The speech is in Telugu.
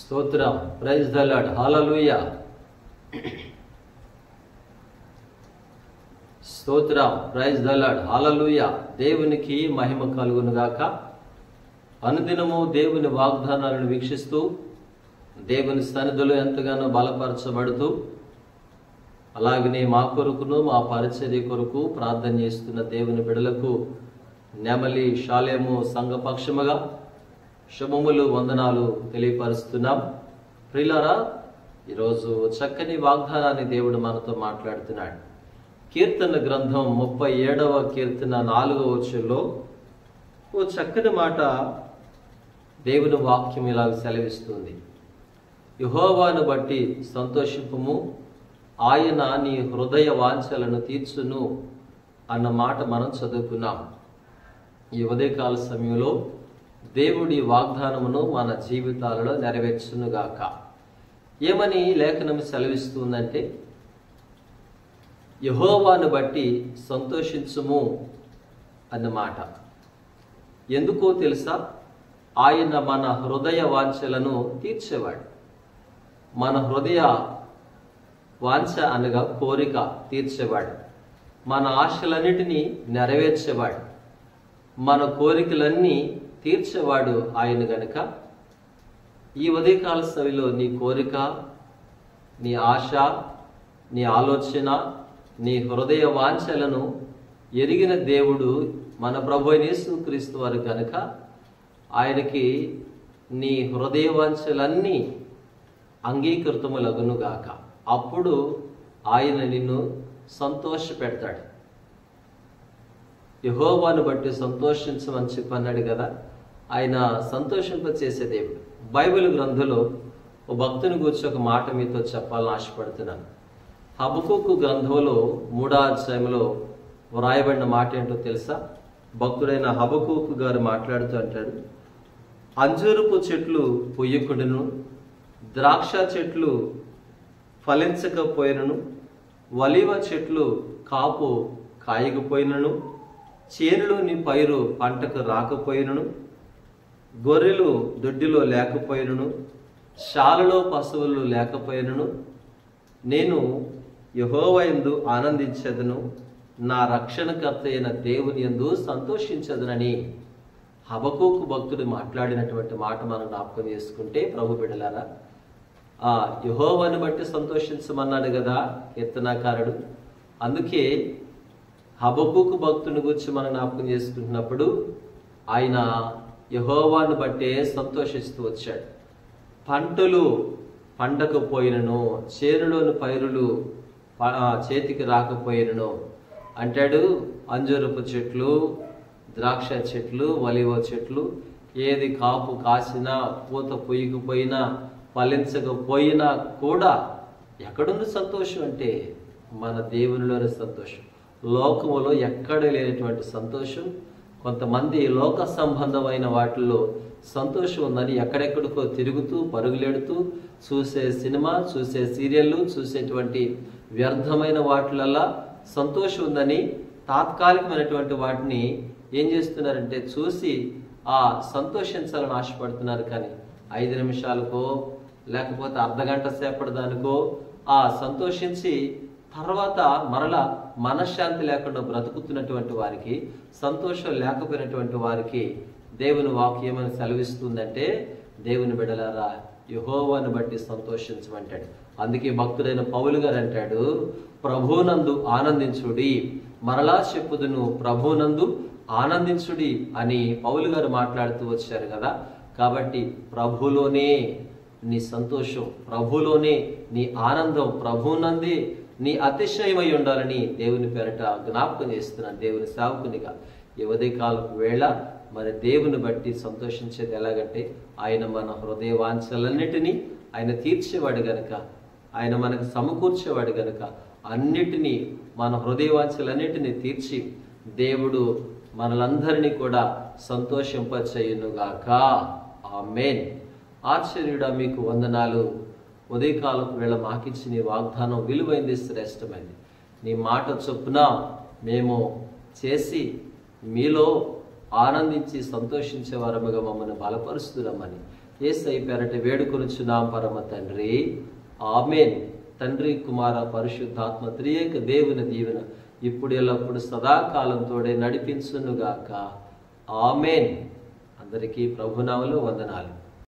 స్తోత్రం. Praise the Lord. హల్లెలూయా. స్తోత్రం. Praise the Lord. హల్లెలూయా. దేవునికి మహిమ కలుగును గాక. అనుదినము దేవుని వాగ్దానాలను వీక్షిస్తూ దేవుని సన్నిధిలో ఎంతగానో బలపరచబడుతూ అలాగనే మా కొరకును మా పరిచర్య కొరకు ప్రార్థన చేస్తున్న దేవుని బిడ్డలకు నెమలి షాలేము సంఘపక్షముగా శుభములు వందనాలు తెలియపరుస్తున్నాం. ప్రియులారా, ఈరోజు చక్కని వాగ్దానాన్ని దేవుడు మనతో మాట్లాడుతున్నాడు. కీర్తన గ్రంథం 37వ కీర్తన 4వ వచనంలో ఓ చక్కని మాట దేవుని వాక్యం ఇలాగ సెలవిస్తుంది. యెహోవాను బట్టి సంతోషింపుము, ఆయన నీ హృదయ వాంఛలను తీర్చును అన్న మాట మనం చదువుకున్నాం. ఈ ఉదయకాల సమయంలో దేవుడి వాగ్దానమును మన జీవితాలలో నెరవేర్చునుగాక. ఏమని లేఖనం సెలవిస్తుందంటే, యెహోవాను బట్టి సంతోషించుము అన్నమాట. ఎందుకో తెలుసా? ఆయన మన హృదయ వాంఛలను తీర్చేవాడు. మన హృదయ వాంఛ అనగా కోరిక తీర్చేవాడు. మన ఆశలన్నిటినీ నెరవేర్చేవాడు. మన కోరికలన్నీ తీర్చేవాడు ఆయన గనుక ఈ ఉదయకాల సమయంలో నీ కోరిక, నీ ఆశ, నీ ఆలోచన, నీ హృదయ వాంఛలను ఎరిగిన దేవుడు మన ప్రభు యేసుక్రీస్తు వారు కనుక ఆయనకి నీ హృదయ వాంఛలన్నీ అంగీకృతములగునుగాక. అప్పుడు ఆయన నిన్ను సంతోష పెడతాడు. యెహోవాను బట్టి సంతోషించమని చెప్పన్నాడు కదా. ఆయన సంతోషింపచేసే దేవుడు. బైబిల్ గ్రంథంలో ఓ భక్తుని గురించి ఒక మాట మీతో చెప్పాలని ఆశపడుతున్నాను. హబక్కూకు గ్రంథంలో 3వ అధ్యాయంలో వ్రాయబడిన మాట ఏంటో తెలుసా? భక్తుడైన హబక్కూకు గారు మాట్లాడుతూ అంటాడు, అంజూరపు చెట్లు పొయ్యకుడును, ద్రాక్ష చెట్లు ఫలించకపోయినను, ఒలీవ చెట్లు కాపు కాయకపోయినను, చేనులోని పైరు పంటకు రాకపోయినను, గొర్రెలు దొడ్డిలో లేకపోయినను, శాలలో పశువులు లేకపోయినను, నేను యెహోవా యందు ఆనందించదను, నా రక్షణకర్త అయిన దేవుని యందు సంతోషించదనని హబక్కూకు భక్తుడు మాట్లాడినటువంటి మాట మనం జ్ఞాపకం చేసుకుంటే, ప్రభు బిడ్డలారా, ఆ యెహోవాను బట్టి సంతోషించమన్నాడు కదా కీర్తనాకారుడు. అందుకే హబక్కూకు భక్తుని గురించి మనం జ్ఞాపకం చేసుకుంటున్నప్పుడు ఆయన యెహోవాను బట్టే సంతోషిస్తూ వచ్చాడు. పంటలు పండకపోయినను, చేనులోని పైరులు చేతికి రాకపోయినను అంటాడు. అంజూరపు చెట్లు, ద్రాక్ష చెట్లు, ఒలీవ చెట్లు ఏది కాపు కాసినా, పూత పొయ్యకపోయినా, ఫలించకపోయినా కూడా ఎక్కడుంది సంతోషం అంటే మన దేవునిలోని సంతోషం. లోకములో ఎక్కడ లేనటువంటి సంతోషం. కొంతమంది లోక సంబంధమైన వాటిల్లో సంతోషం ఉందని ఎక్కడెక్కడికో తిరుగుతూ పరుగులెడుతూ చూసే సినిమా, చూసే సీరియళ్ళు, చూసేటువంటి వ్యర్థమైన వాటిలల్లా సంతోషం ఉందని తాత్కాలికమైనటువంటి వాటిని ఏం చేస్తున్నారంటే చూసి ఆ సంతోషించాలని ఆశపడుతున్నారు. కానీ 5 నిమిషాలకో లేకపోతే అర్ధగంట సేపటి దానికో ఆ సంతోషించి తర్వాత మరలా మనశ్శాంతి లేకుండా బ్రతుకుతున్నటువంటి వారికి, సంతోషం లేకపోయినటువంటి వారికి దేవుని వాక్యం ఏమని సెలవిస్తుందంటే, దేవుని బిడ్డలారా యెహోవాను బట్టి సంతోషించమంటాడు. అందుకే భక్తుడైన పౌలు గారు అంటాడు, ప్రభువునందు ఆనందించుడి, మరలా చెప్పుదును ప్రభువునందు ఆనందించుడి అని పౌలు గారు మాట్లాడుతూ వచ్చారు కదా. కాబట్టి ప్రభులోనే నీ సంతోషం, ప్రభులోనే నీ ఆనందం, ప్రభువునందే నీ అతిశయమై ఉండాలని దేవుని పేరట జ్ఞాపకం చేస్తున్నాను దేవుని సేవకునిగా. ఈ ఉదయకాలపు వేళ మరి దేవుని బట్టి సంతోషించేది ఎలాగంటే, ఆయన మన హృదయ వాంఛలన్నిటినీ ఆయన తీర్చేవాడు గనుక, ఆయన మనకు సమకూర్చేవాడు గనుక అన్నిటినీ మన హృదయ వాంఛలన్నిటినీ తీర్చి దేవుడు మనలందరినీ కూడా సంతోషింపచేయునుగాక. ఆమేన్. ఆశ్చర్యుడా, మీకు వందనాలు. ఉదయకాలపు వేళ మాకిచ్చిన నీ వాగ్దానం విలువైంది, శ్రేష్టమైంది. నీ మాట చొప్పున మేము చేసి మీలో ఆనందించి సంతోషించే వారముగా మమ్మల్ని బలపరుస్తున్నామని యేసయ్య పేరట వేడుకొనుచున్నాం పరమ తండ్రి, ఆమేన్. తండ్రి, కుమార, పరిశుద్ధాత్మ త్రియేక దేవుని దీవెన ఇప్పుడు ఎల్లప్పుడు సదాకాలంతోడే నడిపించునుగాక. ఆమేన్. అందరికీ ప్రభునామములో వందనాలు.